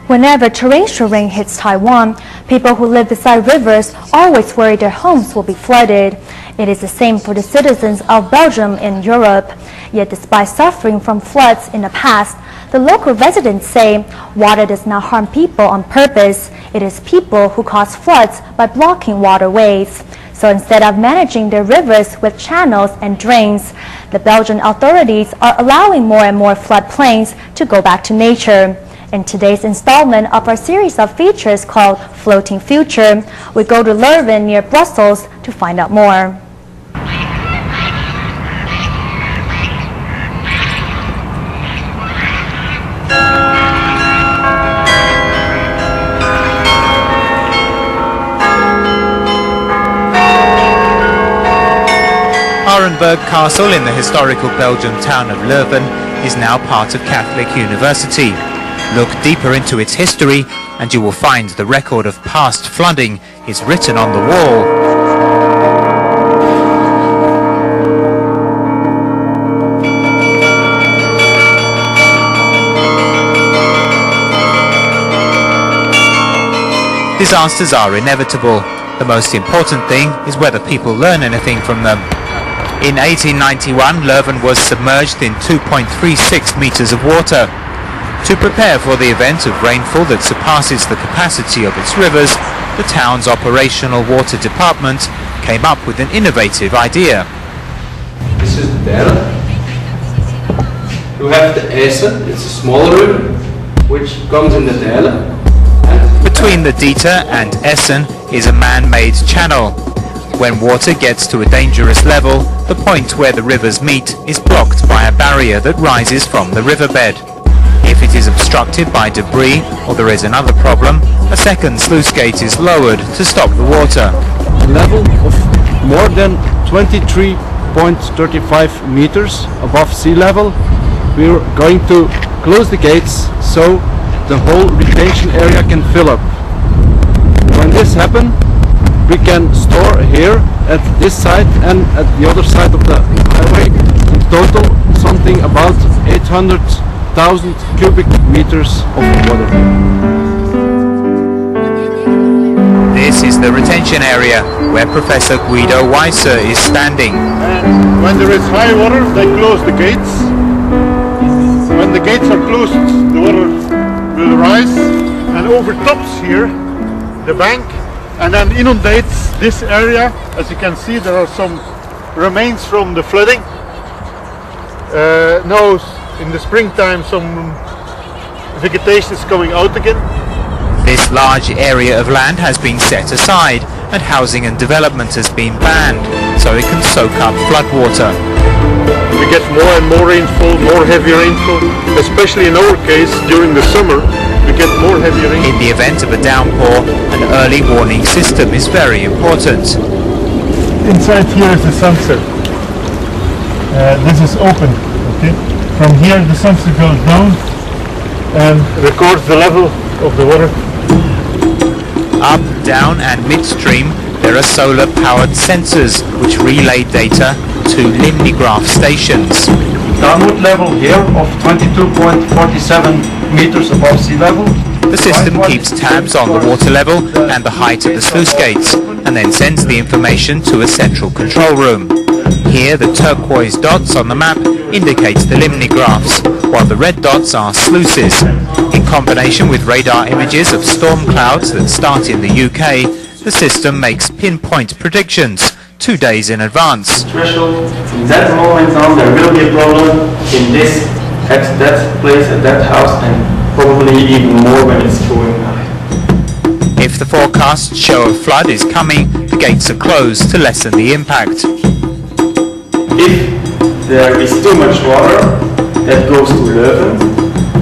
Whenever torrential rain hits Taiwan, people who live beside rivers always worry their homes will be flooded. It is the same for the citizens of Belgium and Europe. Yet despite suffering from floods in the past, the local residents say water does not harm people on purpose. It is people who cause floods by blocking waterways. So instead of managing their rivers with channels and drains, the Belgian authorities are allowing more and more floodplains to go back to nature. In today's installment of our series of features called Floating Future, we go to Leuven near Brussels to find out more. Arenberg Castle in the historical Belgian town of Leuven is now part of Catholic University. Look deeper into its history and you will find the record of past flooding is written on the wall. Disasters are inevitable. The most important thing is whether people learn anything from them. In 1891, Leuven was submerged in 2.36 meters of water. To prepare for the event of rainfall that surpasses the capacity of its rivers, the town's operational water department came up with an innovative idea. This is the Delle. You have the Essen, it's a smaller river, which comes in the Delle. Between the Dieter and Essen is a man-made channel. When water gets to a dangerous level, the point where the rivers meet is blocked by a barrier that rises from the riverbed. If it is obstructed by debris or there is another problem, a second sluice gate is lowered to stop the water. A level of more than 23.35 meters above sea level, we are going to close the gates so the whole retention area can fill up. When this happens, we can store here at this side and at the other side of the highway in total something about 800,000 cubic meters of water. This is the retention area where Professor Guido Weiser is standing. And when there is high water, they close the gates. When the gates are closed, the water will rise and overtops here the bank and then inundates this area. As you can see, there are some remains from the flooding. Now in the springtime some vegetation is coming out again. This large area of land has been set aside and housing and development has been banned so it can soak up floodwater. We get more and more rainfall, more heavy rainfall, especially in our case during the summer. We get more heavy rain. In the event of a downpour, an early warning system is very important. Inside here is the sensor. This is open. Okay. From here the sensor goes down and records the level of the water. Up, down and midstream there are solar-powered sensors which relay data to limnigraph stations. Downward level here of 22.47 meters above sea level. The system keeps tabs on the water level and the height of the sluice gates and then sends the information to a central control room. Here the turquoise dots on the map indicates the limnigraphs, while the red dots are sluices. In combination with radar images of storm clouds that start in the UK, the system makes pinpoint predictions 2 days in advance. Threshold, from that moment on there will be a problem in this, at that place, at that house, and probably even more when it's going high. If the forecast show a flood is coming, the gates are closed to lessen the impact. If there is too much water that goes to Leuven,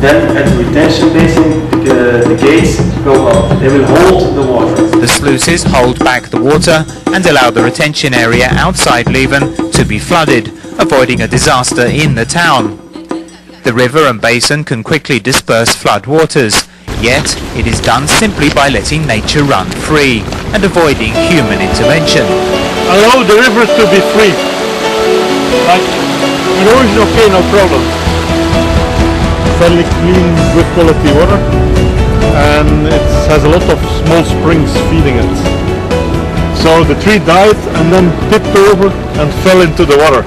then at the retention basin the gates go up. They will hold the water. The sluices hold back the water and allow the retention area outside Leuven to be flooded, avoiding a disaster in the town. The river and basin can quickly disperse flood waters, yet it is done simply by letting nature run free and avoiding human intervention. Allow the river to be free. Like erosion, okay, no problem. Fairly clean, good quality water. and it has a lot of small springs feeding it. So the tree died and then tipped over and fell into the water.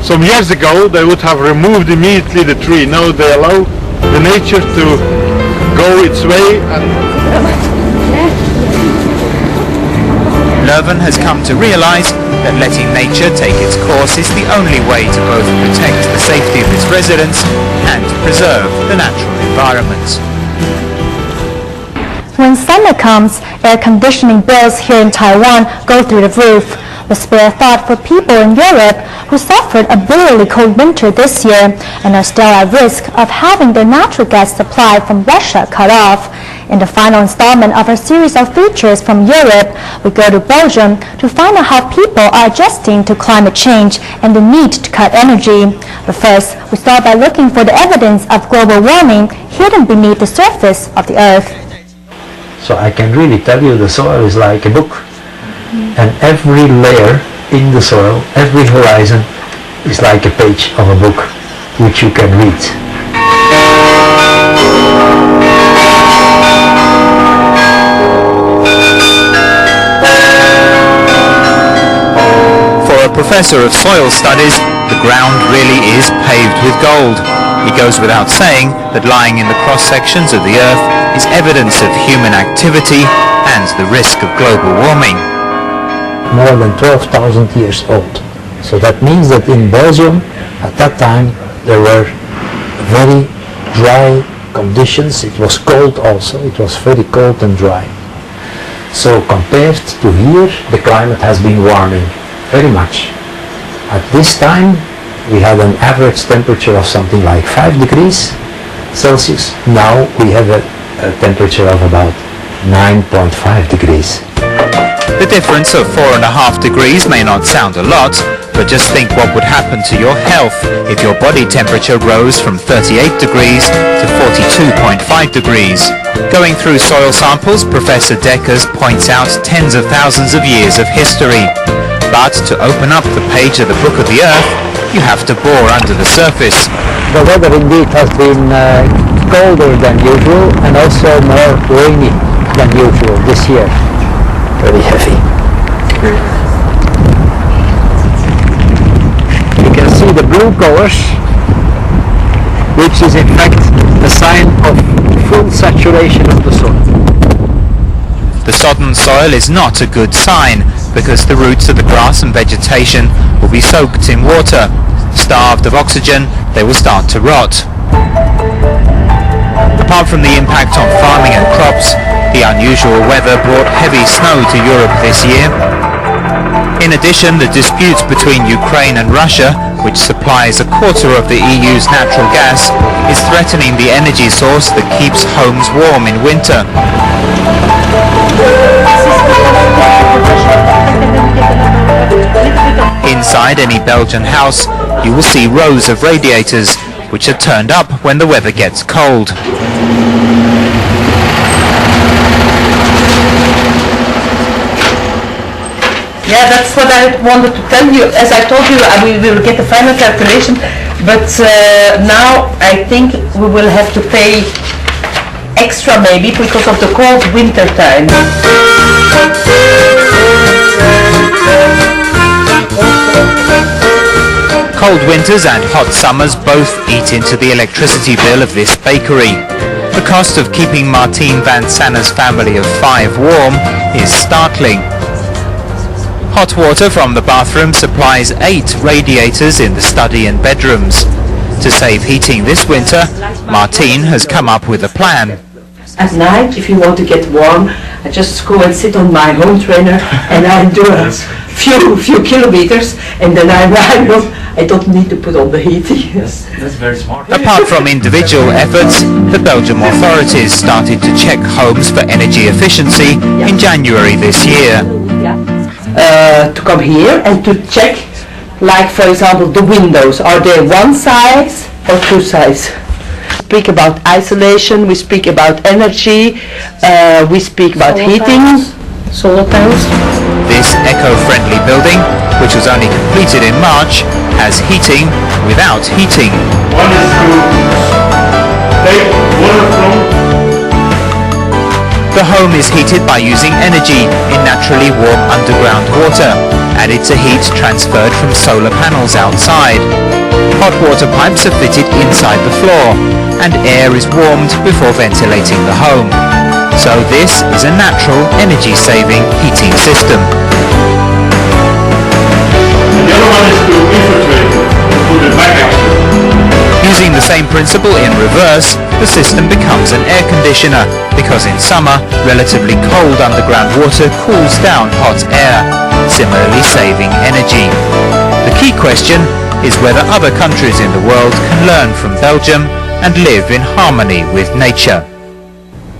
Some years ago they would have removed immediately the tree. Now they allow the nature to go its way. Leuven has come to realise that letting nature take its course is the only way to both protect the safety of its residents and to preserve the natural environment. When summer comes, air conditioning bills here in Taiwan go through the roof. But spare thought for people in Europe who suffered a bitterly cold winter this year and are still at risk of having their natural gas supply from Russia cut off. In the final installment of our series of features from Europe, we go to Belgium to find out how people are adjusting to climate change and the need to cut energy. But first, we start by looking for the evidence of global warming hidden beneath the surface of the earth. So I can really tell you the soil is like a book. And every layer in the soil, every horizon is like a page of a book which you can read. For a professor of soil studies, the ground really is paved with gold. It goes without saying that lying in the cross-sections of the earth is evidence of human activity and the risk of global warming. More than 12,000 years old. So that means that in Belgium, at that time, there were very dry conditions. It was cold also. It was very cold and dry. So compared to here, the climate has been warming very much. At this time, we had an average temperature of something like 5 degrees Celsius. Now we have a temperature of about 9.5 degrees. The difference of 4.5 degrees may not sound a lot, but just think what would happen to your health if your body temperature rose from 38 degrees to 42.5 degrees. Going through soil samples, Professor Deckers points out tens of thousands of years of history. But to open up the page of the Book of the Earth, you have to bore under the surface. The weather indeed has been colder than usual and also more rainy than usual this year. Very heavy. You can see the blue colors, which is in fact a sign of full saturation of the soil. The sodden soil is not a good sign because the roots of the grass and vegetation will be soaked in water. Starved of oxygen, they will start to rot. Apart from the impact on farming and crops, the unusual weather brought heavy snow to Europe this year. In addition, the dispute between Ukraine and Russia, which supplies a quarter of the EU's natural gas, is threatening the energy source that keeps homes warm in winter. Inside any Belgian house, you will see rows of radiators, which are turned up when the weather gets cold. Yeah, that's what I wanted to tell you. As I told you, we will get the final calculation, but now I think we will have to pay extra maybe because of the cold winter time. Cold winters and hot summers both eat into the electricity bill of this bakery. The cost of keeping Martien van Sanne's family of 5 warm is startling. Hot water from the bathroom supplies 8 radiators in the study and bedrooms. To save heating this winter, Martien has come up with a plan. At night, if you want to get warm, I just go and sit on my home trainer and I do a few kilometers, and then I don't need to put on the heating. That's very smart. Apart from individual efforts, the Belgian authorities started to check homes for energy efficiency in January this year. To come here and to check, like for example, the windows. Are they one size or two size? We speak about isolation, we speak about energy, we speak about heating, solar panels. This eco-friendly building, which was only completed in March, has heating without heating. One is to take water from The home is heated by using energy in naturally warm underground water, added to heat transferred from solar panels outside. Hot water pipes are fitted inside the floor, and air is warmed before ventilating the home. So this is a natural energy-saving heating system. The other one is to infiltrate, to put it back actually. Using the same principle in reverse, the system becomes an air conditioner because in summer, relatively cold underground water cools down hot air, similarly saving energy. The key question is whether other countries in the world can learn from Belgium and live in harmony with nature.